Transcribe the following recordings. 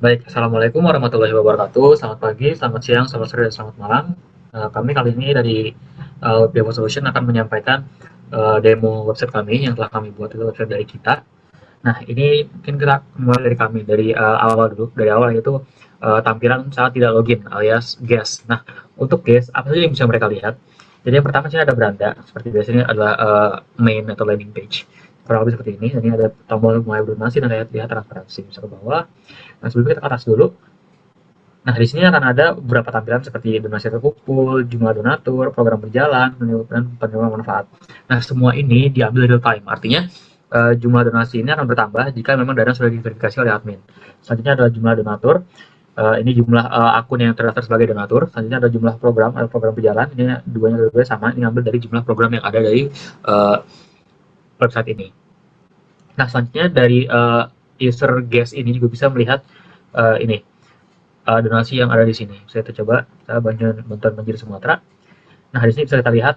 Baik, Assalamualaikum warahmatullahi wabarakatuh. Selamat pagi, selamat siang, selamat sore, dan selamat malam. Kami kali ini dari Devo Solution akan menyampaikan demo website kami yang telah kami buat, itu website dari kita. Nah, ini mungkin kita mulai dari kami, dari awal dulu. Dari awal yaitu tampilan saat tidak login alias guest. Nah, untuk guest, apa saja yang bisa mereka lihat? Jadi yang pertama sini ada beranda, seperti biasanya adalah main atau landing page. Kurang lebih seperti ini. Ini ada tombol mulai berdonasi dan lihat transparansi. Bisa ke bawah. Nah, sebelumnya kita ke atas dulu. Nah, di sini akan ada beberapa tampilan seperti donasi terkumpul, jumlah donatur, program berjalan, dan penerima manfaat. Nah, semua ini diambil real time. Artinya, jumlah donasi ini akan bertambah jika memang dana sudah diverifikasi oleh admin. Selanjutnya adalah jumlah donatur. Ini jumlah akun yang terdaftar sebagai donatur. Selanjutnya ada jumlah program atau program berjalan. Ini dua sama. Ini ambil dari jumlah program yang ada dari website ini. Nah, selanjutnya dari user guest ini juga bisa melihat ini donasi yang ada di sini. Saya coba, kita bantuan banjir Sumatera. Nah, di sini bisa kita lihat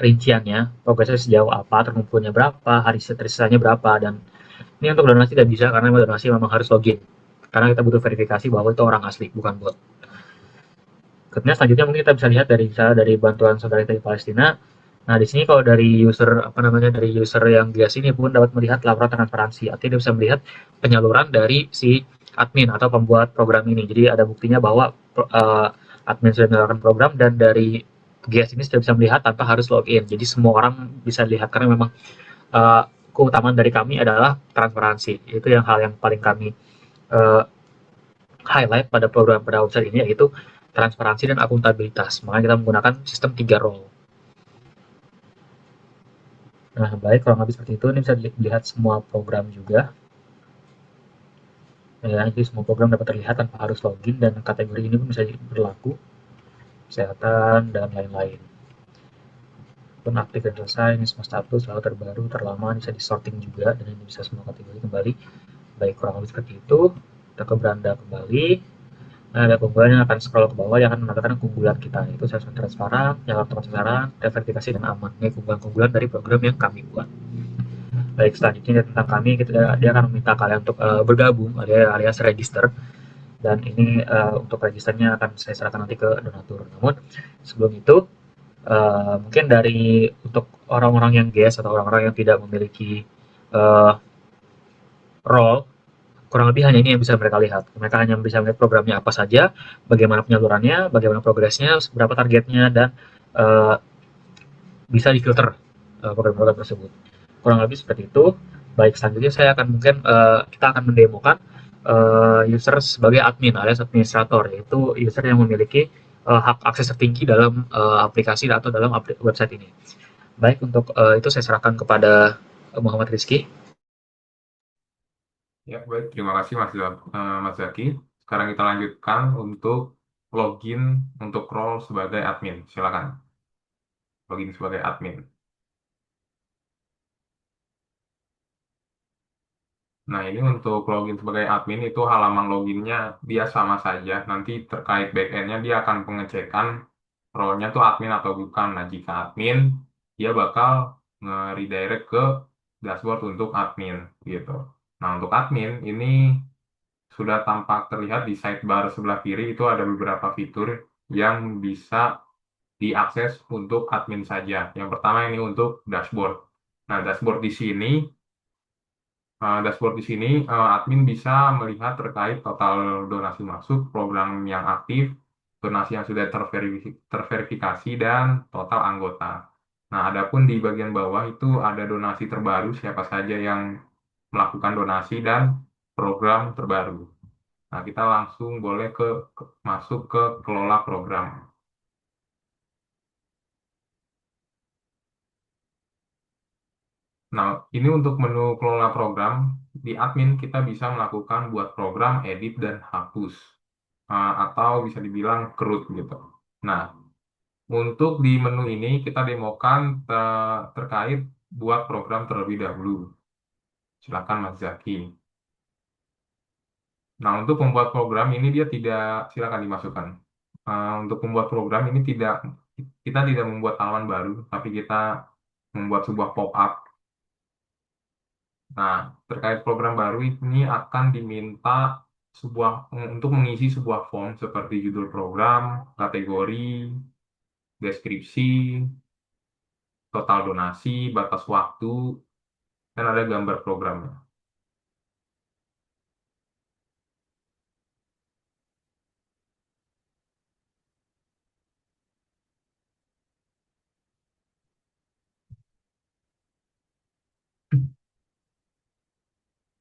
rinciannya, progresnya sejauh apa, terkumpulnya berapa, hari tersisanya berapa, dan ini untuk donasi tidak bisa karena donasi memang harus login. Karena kita butuh verifikasi bahwa itu orang asli, bukan bot. Kemudian selanjutnya mungkin kita bisa lihat dari misalnya dari bantuan saudara kita di Palestina. Nah, di sini kalau dari user apa namanya dari user yang di sini pun dapat melihat laporan transparansi. Artinya dia bisa melihat penyaluran dari si admin atau pembuat program ini. Jadi ada buktinya bahwa admin sudah menyalurkan program dan dari GS ini sudah bisa melihat tanpa harus login. Jadi semua orang bisa lihat karena memang uh, keutamaan dari kami adalah transparansi. Itu yang hal yang paling kami uh, highlight pada program pada website ini yaitu transparansi dan akuntabilitas. Makanya kita menggunakan sistem 3 role. Nah, baik kurang lebih seperti itu. Ini bisa dilihat semua program juga. Ya, jadi semua program dapat terlihat tanpa harus login dan kategori ini pun bisa berlaku kesehatan dan lain-lain. Pun aktif dan selesai, ini semua status, lalu terbaru, terlama, bisa di sorting juga dan ini bisa semua kategori kembali. Baik kurang lebih seperti itu. Kita ke beranda kembali. Nah, ada keunggulan yang akan scroll ke bawah yang akan menandakan keunggulan kita, yaitu assessment transparan, yang tepat sasaran, verifikasi dan aman. Ini keunggulan-keunggulan dari program yang kami buat. Baik, selanjutnya tentang kami, dia akan meminta kalian untuk bergabung alias register, dan ini untuk registernya akan saya serahkan nanti ke donatur. Namun sebelum itu mungkin dari untuk orang-orang yang guest atau orang-orang yang tidak memiliki uh, role, kurang lebih hanya ini yang bisa mereka lihat. Mereka hanya bisa melihat programnya apa saja, bagaimana penyalurannya, bagaimana progresnya, berapa targetnya, dan uh, bisa difilter program-program tersebut. Kurang lebih seperti itu. Baik, selanjutnya saya akan mungkin kita akan mendemokan user sebagai admin alias administrator, yaitu user yang memiliki hak akses tertinggi dalam aplikasi atau dalam website ini. Baik, untuk itu saya serahkan kepada Muhammad Rizky. Ya, baik. Terima kasih Mas Zaki. Sekarang kita lanjutkan untuk login untuk role sebagai admin. Silakan, login sebagai admin. Nah, ini untuk login sebagai admin itu halaman loginnya dia sama saja. Nanti terkait backend-nya dia akan pengecekan role-nya tuh admin atau bukan. Nah, jika admin, dia bakal nge-redirect ke dashboard untuk admin gitu. Nah, untuk admin ini sudah tampak terlihat di sidebar sebelah kiri itu ada beberapa fitur yang bisa diakses untuk admin saja. Yang pertama ini untuk dashboard. Nah, dashboard di sini admin bisa melihat terkait total donasi masuk, program yang aktif, donasi yang sudah terverifikasi dan total anggota. Nah, adapun di bagian bawah itu ada donasi terbaru, siapa saja yang melakukan donasi dan program terbaru. Nah, kita langsung boleh masuk ke kelola program. Nah, ini untuk menu kelola program, di admin kita bisa melakukan buat program, edit, dan hapus. Atau bisa dibilang root gitu. Nah, untuk di menu ini kita demokan terkait buat program terlebih dahulu. Silakan Mas Zaki. Nah, untuk membuat program ini dia tidak, silakan dimasukkan. Untuk membuat program ini kita tidak membuat halaman baru, tapi kita membuat sebuah pop-up. Nah, terkait program baru ini akan diminta untuk mengisi sebuah form seperti judul program, kategori, deskripsi, total donasi, batas waktu, dan ada gambar programnya.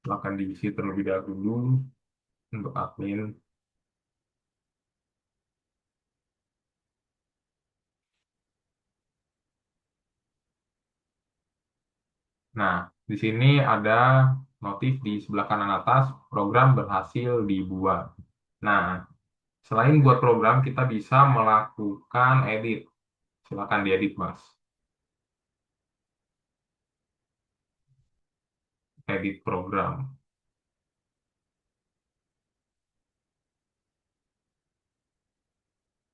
Akan diisi terlebih dahulu untuk admin. Nah, di sini ada notif di sebelah kanan atas, program berhasil dibuat. Nah, selain buat program, kita bisa melakukan edit. Silakan diedit, Mas. Edit program.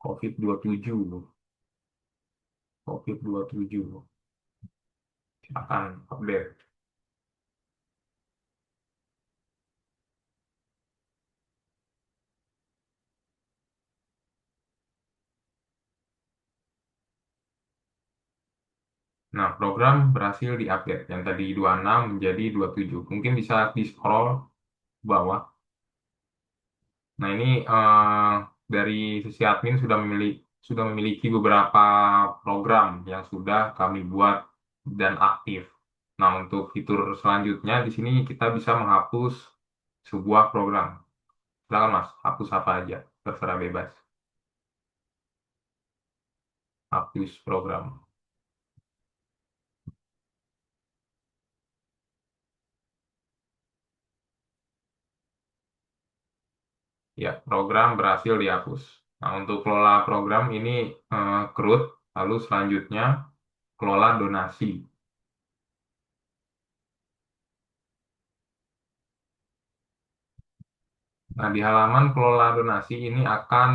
COVID-27. COVID-27. Silakan update. Nah, program berhasil diupdate. Yang tadi 26 menjadi 27. Mungkin bisa di-scroll ke bawah. Nah, ini dari sisi admin sudah memiliki beberapa program yang sudah kami buat dan aktif. Nah, untuk fitur selanjutnya di sini kita bisa menghapus sebuah program. Silakan Mas, hapus apa aja, terserah bebas. Hapus program. Ya, program berhasil dihapus. Nah, untuk kelola program ini CRUD, lalu selanjutnya kelola donasi. Nah, di halaman kelola donasi ini akan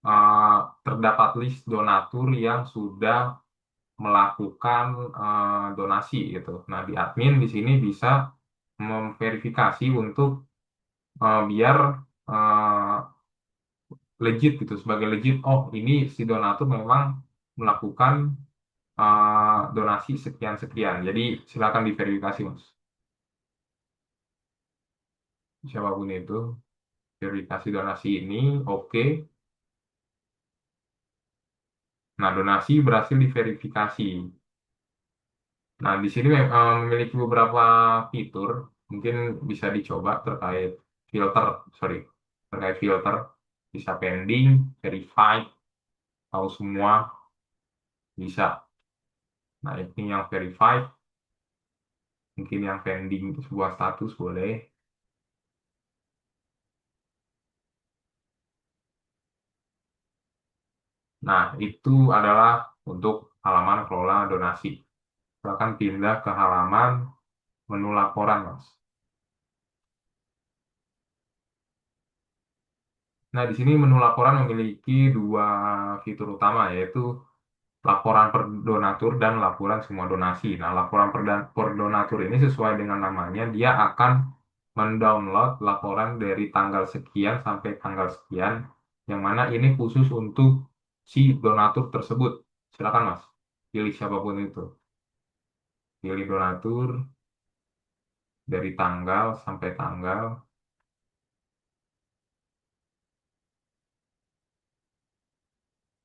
eh, terdapat list donatur yang sudah melakukan donasi gitu. Nah, di admin di sini bisa memverifikasi untuk biar eh, legit gitu, sebagai legit. Oh, ini si donatur memang melakukan donasi sekian sekian. Jadi silakan diverifikasi, Mas. Siapapun itu, verifikasi donasi ini oke. Nah, donasi berhasil diverifikasi. Nah, di sini memiliki beberapa fitur, mungkin bisa dicoba terkait filter, sorry, terkait filter, bisa pending, verified, tahu semua, bisa. Nah, ini yang verified, mungkin yang pending itu sebuah status boleh. Nah, itu adalah untuk halaman kelola donasi. Silakan pindah ke halaman menu laporan, Mas. Nah, di sini menu laporan memiliki dua fitur utama, yaitu laporan per donatur dan laporan semua donasi. Nah, laporan per donatur ini sesuai dengan namanya, dia akan mendownload laporan dari tanggal sekian sampai tanggal sekian, yang mana ini khusus untuk si donatur tersebut. Silakan, Mas. Pilih siapapun itu. Pilih donatur dari tanggal sampai tanggal,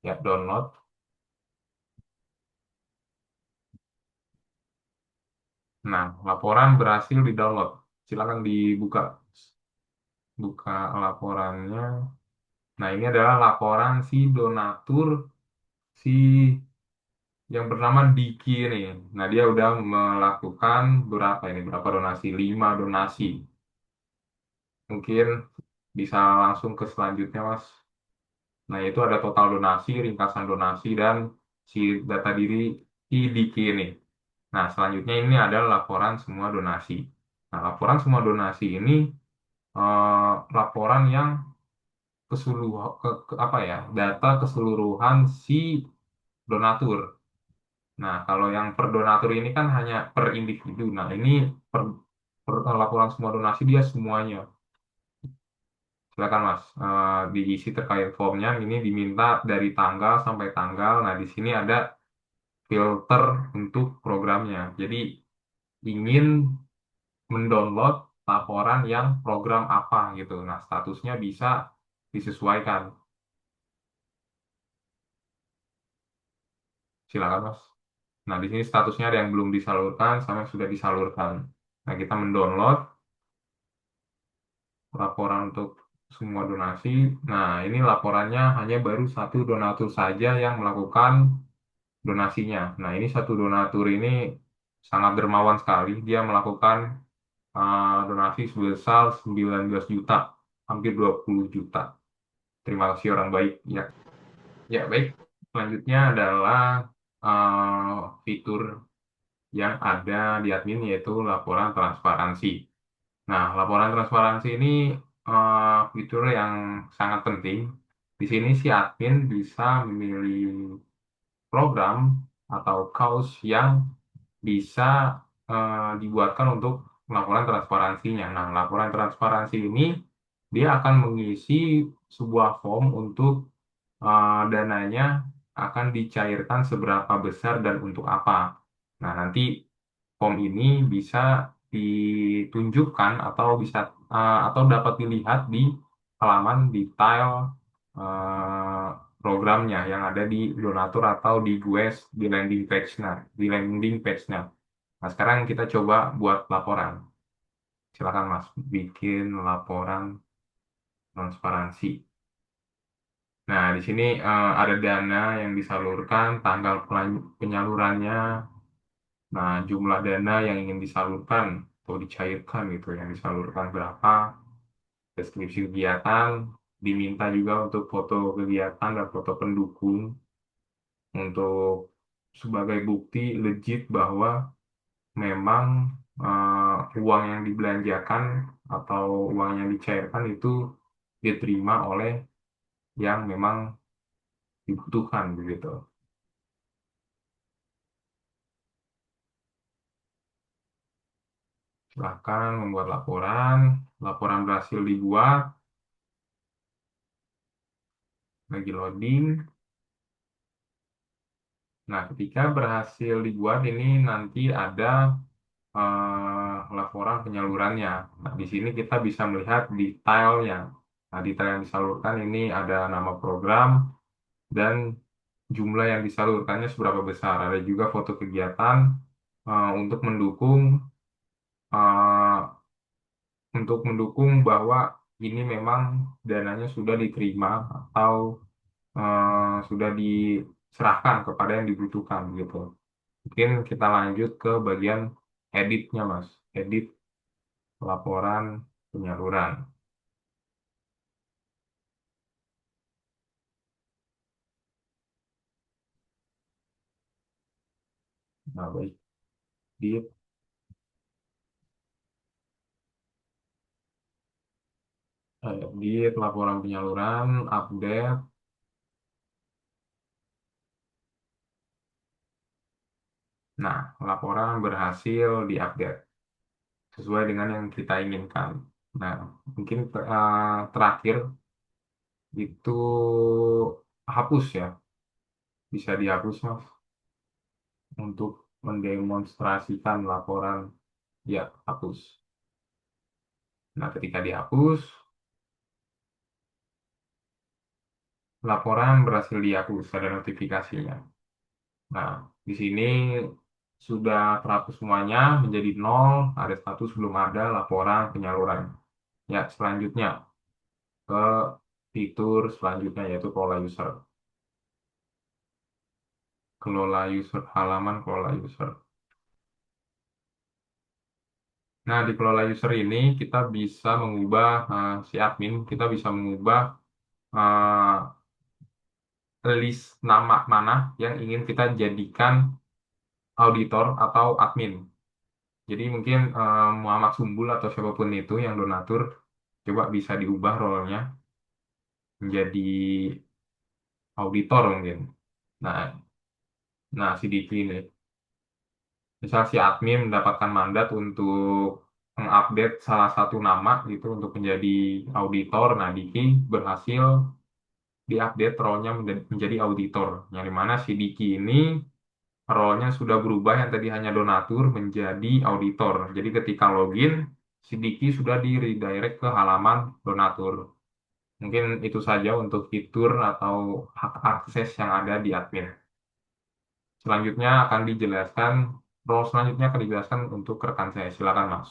ya download. Nah, laporan berhasil di-download. Silakan dibuka. Buka laporannya. Nah, ini adalah laporan si donatur si yang bernama Diki ini. Nah, dia udah melakukan berapa ini? Berapa donasi? 5 donasi. Mungkin bisa langsung ke selanjutnya, Mas. Nah, itu ada total donasi, ringkasan donasi, dan si data diri si Diki ini. Nah, selanjutnya ini adalah laporan semua donasi. Nah, laporan semua donasi ini laporan yang keseluruhan apa ya? Data keseluruhan si donatur. Nah, kalau yang per donatur ini kan hanya per individu. Nah, ini per laporan semua donasi dia semuanya. Silakan Mas, diisi terkait formnya. Ini diminta dari tanggal sampai tanggal. Nah, di sini ada filter untuk programnya. Jadi ingin mendownload laporan yang program apa gitu. Nah, statusnya bisa disesuaikan. Silakan Mas. Nah, di sini statusnya ada yang belum disalurkan sama yang sudah disalurkan. Nah, kita mendownload laporan untuk semua donasi. Nah, ini laporannya hanya baru satu donatur saja yang melakukan donasinya. Nah, ini satu donatur ini sangat dermawan sekali. Dia melakukan donasi sebesar 19 juta, hampir 20 juta. Terima kasih orang baik. Ya, ya baik. Selanjutnya adalah fitur yang ada di admin yaitu laporan transparansi. Nah, laporan transparansi ini fitur yang sangat penting. Di sini si admin bisa memilih program atau kaus yang bisa dibuatkan untuk laporan transparansinya. Nah, laporan transparansi ini dia akan mengisi sebuah form untuk dananya akan dicairkan seberapa besar dan untuk apa. Nah, nanti form ini bisa ditunjukkan atau bisa atau dapat dilihat di halaman detail eh, programnya yang ada di donatur atau di GUES di landing page-nya, di landing page-nya. Nah, sekarang kita coba buat laporan. Silakan Mas, bikin laporan transparansi. Nah, di sini ada dana yang disalurkan, tanggal penyalurannya, nah jumlah dana yang ingin disalurkan atau dicairkan gitu, yang disalurkan berapa, deskripsi kegiatan, diminta juga untuk foto kegiatan dan foto pendukung untuk sebagai bukti legit bahwa memang uang yang dibelanjakan atau uang yang dicairkan itu diterima oleh yang memang dibutuhkan begitu. Silahkan membuat laporan. Laporan berhasil dibuat. Lagi loading. Nah, ketika berhasil dibuat ini nanti ada laporan penyalurannya. Nah, di sini kita bisa melihat detailnya. Nah, detail yang disalurkan ini ada nama program dan jumlah yang disalurkannya seberapa besar. Ada juga foto kegiatan untuk mendukung eh, bahwa ini memang dananya sudah diterima atau sudah diserahkan kepada yang dibutuhkan gitu. Mungkin kita lanjut ke bagian editnya, Mas. Edit laporan penyaluran. Nah, baik. Edit, edit laporan penyaluran, update. Nah, laporan berhasil diupdate sesuai dengan yang kita inginkan. Nah, mungkin terakhir itu hapus ya. Bisa dihapus, Mas, untuk mendemonstrasikan laporan. Ya, hapus. Nah, ketika dihapus, laporan berhasil dihapus, ada notifikasinya. Nah, di sini sudah terhapus semuanya menjadi nol, ada status belum ada laporan penyaluran. Ya, selanjutnya ke fitur selanjutnya yaitu kelola user. Kelola user, halaman kelola user. Nah, di kelola user ini kita bisa mengubah si admin, kita bisa mengubah eh, list nama mana yang ingin kita jadikan auditor atau admin. Jadi mungkin Muhammad Sumbul atau siapapun itu yang donatur coba bisa diubah role-nya menjadi auditor mungkin. Nah, nah si Diki ini. Misal si admin mendapatkan mandat untuk mengupdate salah satu nama gitu untuk menjadi auditor. Nah, Diki berhasil diupdate role-nya menjadi auditor. Yang dimana si Diki ini role-nya sudah berubah yang tadi hanya donatur menjadi auditor. Jadi ketika login, si Diki sudah di redirect ke halaman donatur. Mungkin itu saja untuk fitur atau hak akses yang ada di admin. Selanjutnya akan dijelaskan, role selanjutnya akan dijelaskan untuk rekan saya. Silakan, Mas.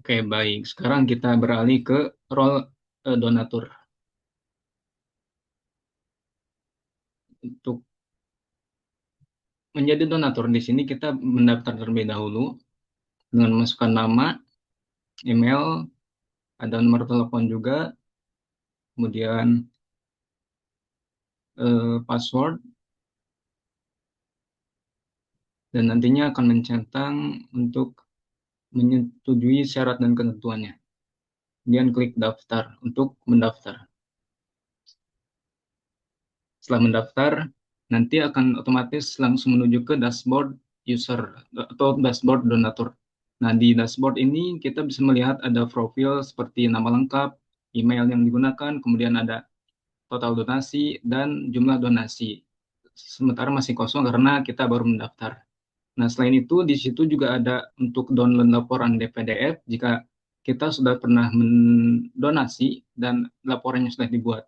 Oke, baik. Sekarang kita beralih ke role donatur. Untuk menjadi donatur di sini kita mendaftar terlebih dahulu dengan memasukkan nama, email, ada nomor telepon juga, kemudian password, dan nantinya akan mencentang untuk menyetujui syarat dan ketentuannya. Kemudian klik daftar untuk mendaftar. Setelah mendaftar, nanti akan otomatis langsung menuju ke dashboard user atau dashboard donatur. Nah, di dashboard ini kita bisa melihat ada profil seperti nama lengkap, email yang digunakan, kemudian ada total donasi, dan jumlah donasi. Sementara masih kosong karena kita baru mendaftar. Nah, selain itu, di situ juga ada untuk download laporan DPDF jika kita sudah pernah mendonasi dan laporannya sudah dibuat.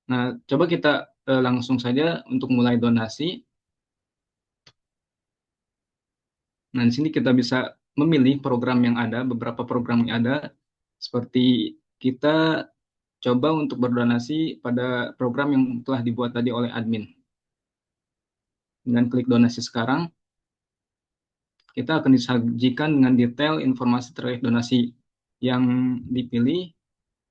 Nah, coba kita langsung saja untuk mulai donasi. Nah, di sini kita bisa memilih program yang ada, beberapa program yang ada, seperti kita coba untuk berdonasi pada program yang telah dibuat tadi oleh admin. Dengan klik donasi sekarang, kita akan disajikan dengan detail informasi terkait donasi yang dipilih.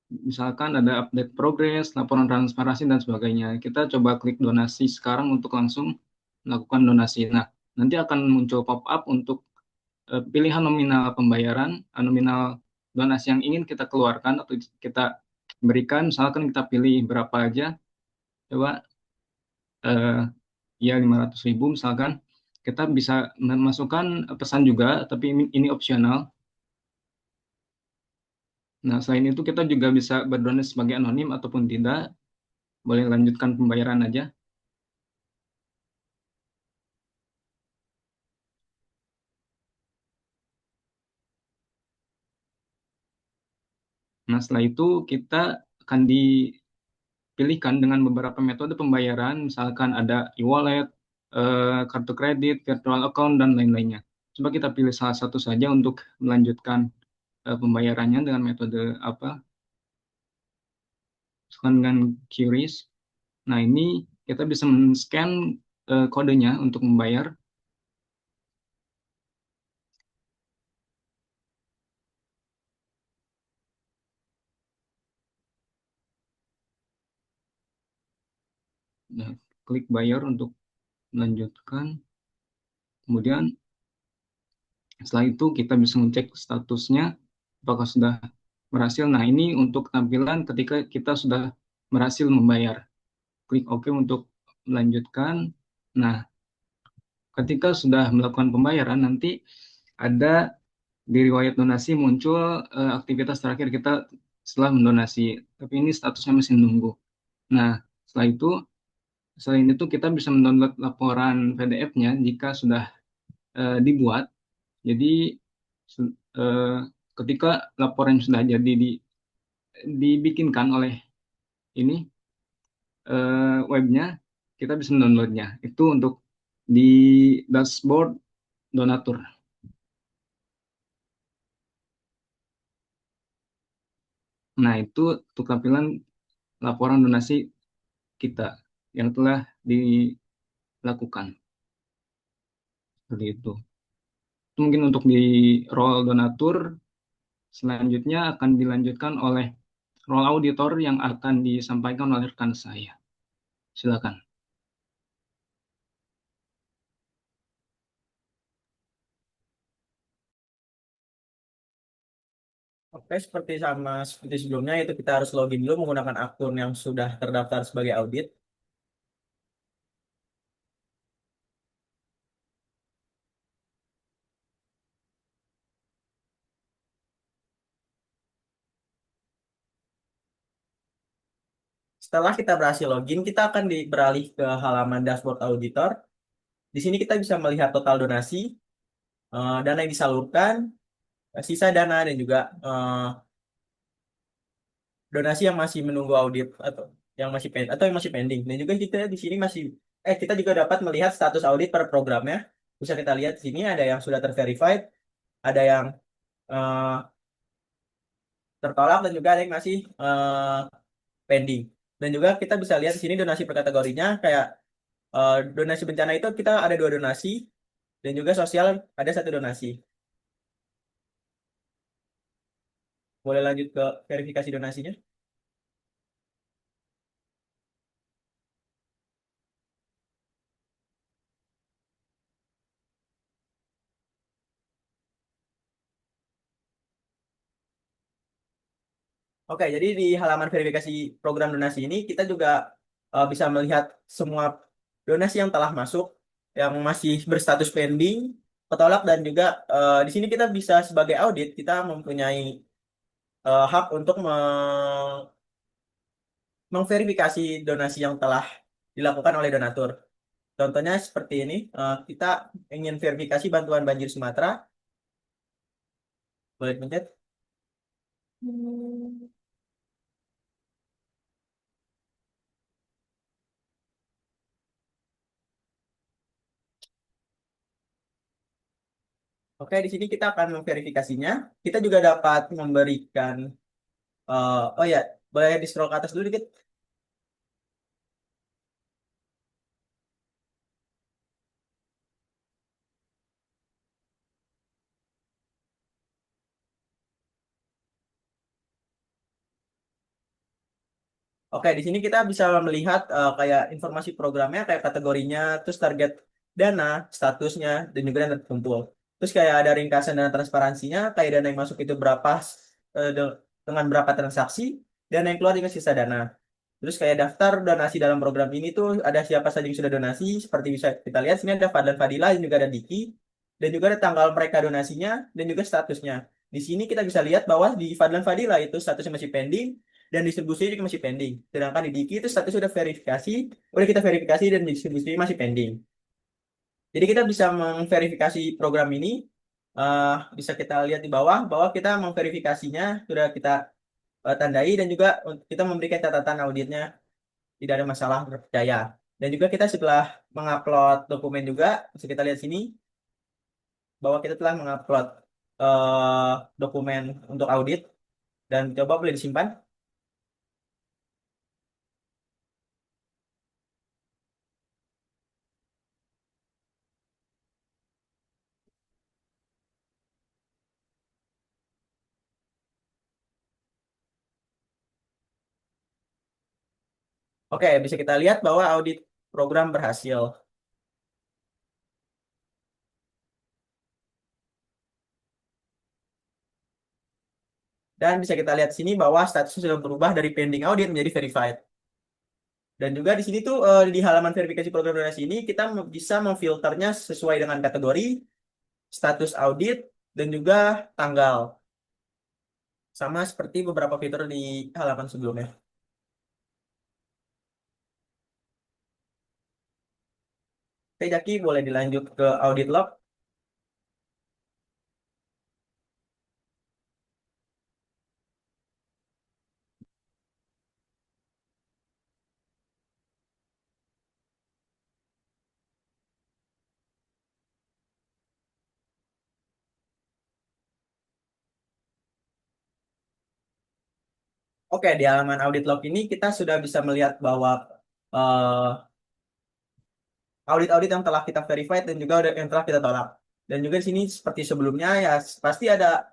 Misalkan ada update progres, laporan transparansi, dan sebagainya. Kita coba klik donasi sekarang untuk langsung melakukan donasi. Nah, nanti akan muncul pop-up untuk pilihan nominal pembayaran, nominal donasi yang ingin kita keluarkan atau kita berikan. Misalkan kita pilih berapa aja, coba ya 500.000 misalkan. Kita bisa memasukkan pesan juga, tapi ini opsional. Nah, selain itu kita juga bisa berdonasi sebagai anonim ataupun tidak. Boleh lanjutkan pembayaran aja. Nah, setelah itu kita akan dipilihkan dengan beberapa metode pembayaran, misalkan ada e-wallet, kartu kredit, virtual account, dan lain-lainnya. Coba kita pilih salah satu saja untuk melanjutkan pembayarannya dengan metode apa? Misalkan dengan QRIS. Nah, ini kita bisa men-scan kodenya untuk membayar. Nah, klik bayar untuk melanjutkan. Kemudian setelah itu kita bisa mengecek statusnya apakah sudah berhasil. Nah, ini untuk tampilan ketika kita sudah berhasil membayar. Klik OK untuk melanjutkan. Nah, ketika sudah melakukan pembayaran, nanti ada di riwayat donasi muncul aktivitas terakhir kita setelah mendonasi. Tapi ini statusnya masih menunggu. Nah, setelah itu, selain itu kita bisa mendownload laporan PDF-nya jika sudah dibuat. Jadi eh, ketika laporan sudah jadi dibikinkan oleh ini webnya, kita bisa mendownloadnya. Itu untuk di dashboard donatur. Nah, itu untuk tampilan laporan donasi kita yang telah dilakukan. Seperti itu. Itu mungkin untuk di role donatur, selanjutnya akan dilanjutkan oleh role auditor yang akan disampaikan oleh rekan saya. Silakan. Oke, seperti sebelumnya itu kita harus login dulu menggunakan akun yang sudah terdaftar sebagai audit. setelah kita berhasil login, kita akan beralih ke halaman dashboard auditor. Di sini kita bisa melihat total donasi, dana yang disalurkan, sisa dana, dan juga donasi yang masih menunggu audit atau yang masih pending. Dan juga kita di sini kita juga dapat melihat status audit per programnya. Bisa kita lihat di sini ada yang sudah terverified, ada yang eh, tertolak, dan juga ada yang masih pending. Dan juga kita bisa lihat di sini donasi per kategorinya, kayak donasi bencana itu kita ada 2 donasi, dan juga sosial ada 1 donasi. Boleh lanjut ke verifikasi donasinya? Oke, jadi di halaman verifikasi program donasi ini kita juga bisa melihat semua donasi yang telah masuk, yang masih berstatus pending, ketolak, dan juga di sini kita bisa sebagai audit kita mempunyai hak untuk memverifikasi donasi yang telah dilakukan oleh donatur. Contohnya seperti ini, kita ingin verifikasi bantuan banjir Sumatera, boleh pencet. Oke, di sini kita akan memverifikasinya. Kita juga dapat memberikan, oh ya, boleh di scroll ke atas dulu dikit. Oke, di sini kita bisa melihat kayak informasi programnya, kayak kategorinya, terus target dana, statusnya, dan juga dana terkumpul. Terus kayak ada ringkasan dana transparansinya, kayak dana yang masuk itu berapa, dengan berapa transaksi, dana yang keluar dengan sisa dana. Terus kayak daftar donasi dalam program ini tuh ada siapa saja yang sudah donasi, seperti bisa kita lihat sini ada Fadlan Fadila, dan juga ada Diki, dan juga ada tanggal mereka donasinya, dan juga statusnya. Di sini kita bisa lihat bahwa di Fadlan Fadila itu statusnya masih pending, dan distribusinya juga masih pending. Sedangkan di Diki itu statusnya udah kita verifikasi, dan distribusinya masih pending. Jadi kita bisa memverifikasi program ini, bisa kita lihat di bawah bahwa kita memverifikasinya sudah kita tandai, dan juga kita memberikan catatan auditnya tidak ada masalah, terpercaya. Dan juga kita setelah mengupload dokumen juga, bisa kita lihat sini bahwa kita telah mengupload dokumen untuk audit, dan coba boleh disimpan. Oke, bisa kita lihat bahwa audit program berhasil. Dan bisa kita lihat sini bahwa statusnya sudah berubah dari pending audit menjadi verified. Dan juga di sini tuh di halaman verifikasi program donasi ini kita bisa memfilternya sesuai dengan kategori, status audit, dan juga tanggal. Sama seperti beberapa fitur di halaman sebelumnya. Oke, Jaki, boleh dilanjut ke audit log. Oke, di halaman audit log ini kita sudah bisa melihat bahwa eh, audit-audit yang telah kita verify dan juga yang telah kita tolak. Dan juga di sini seperti sebelumnya ya pasti ada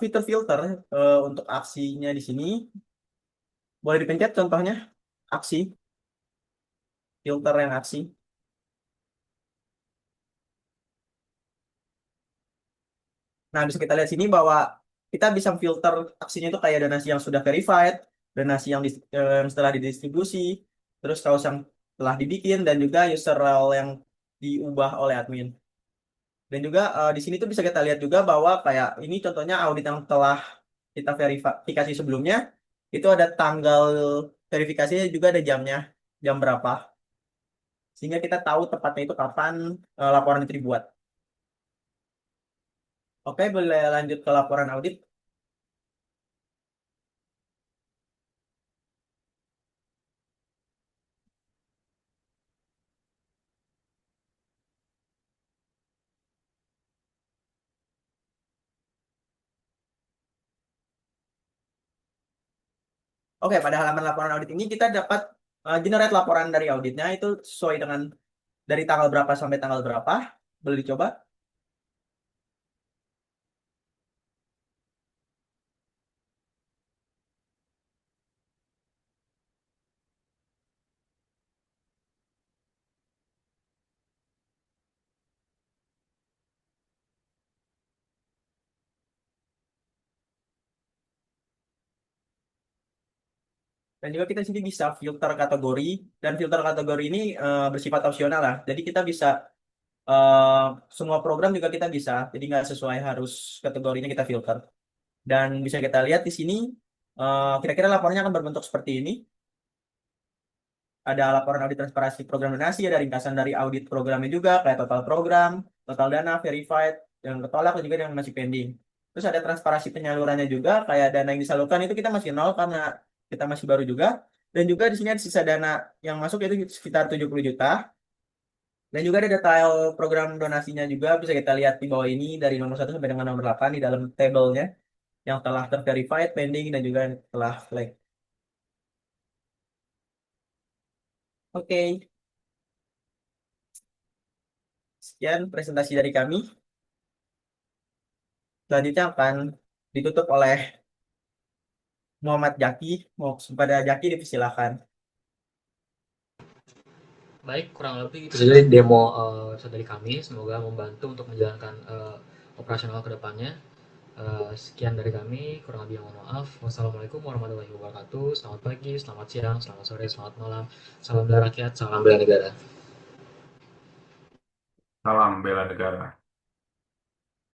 fitur filter untuk aksinya di sini. Boleh dipencet contohnya aksi, filter yang aksi. Nah, bisa kita lihat sini bahwa kita bisa filter aksinya itu kayak donasi yang sudah verified, donasi yang setelah didistribusi, terus kaos yang telah dibikin, dan juga user role yang diubah oleh admin. Dan juga di sini tuh bisa kita lihat juga bahwa kayak ini contohnya audit yang telah kita verifikasi sebelumnya, itu ada tanggal verifikasinya juga ada jamnya, jam berapa. Sehingga kita tahu tepatnya itu kapan laporan itu dibuat. Oke, boleh lanjut ke laporan audit. Oke, pada halaman laporan audit ini kita dapat generate laporan dari auditnya itu sesuai dengan dari tanggal berapa sampai tanggal berapa. Boleh dicoba? Dan juga kita sini bisa filter kategori, dan filter kategori ini bersifat opsional lah. Jadi kita bisa semua program juga kita bisa, jadi nggak sesuai harus kategorinya kita filter. Dan bisa kita lihat di sini kira-kira laporannya akan berbentuk seperti ini. Ada laporan audit transparansi program donasi, ada ringkasan dari audit programnya juga, kayak total program, total dana, verified, yang ketolak, dan juga yang masih pending. Terus ada transparansi penyalurannya juga, kayak dana yang disalurkan itu kita masih nol karena kita masih baru juga. Dan juga di sini ada sisa dana yang masuk yaitu sekitar 70 juta. Dan juga ada detail program donasinya juga, bisa kita lihat di bawah ini dari nomor 1 sampai dengan nomor 8 di dalam tabelnya yang telah terverified, pending, dan juga yang telah flag. Oke, sekian presentasi dari kami. Selanjutnya akan ditutup oleh Muhammad Jaki. Mau kepada Jaki dipersilakan. Baik, kurang lebih itu saja demo website dari kami. Semoga membantu untuk menjalankan operasional ke depannya. Sekian dari kami, kurang lebih mohon maaf. Wassalamualaikum warahmatullahi wabarakatuh. Selamat pagi, selamat siang, selamat sore, selamat malam. Salam bela rakyat, salam bela negara. Salam bela negara.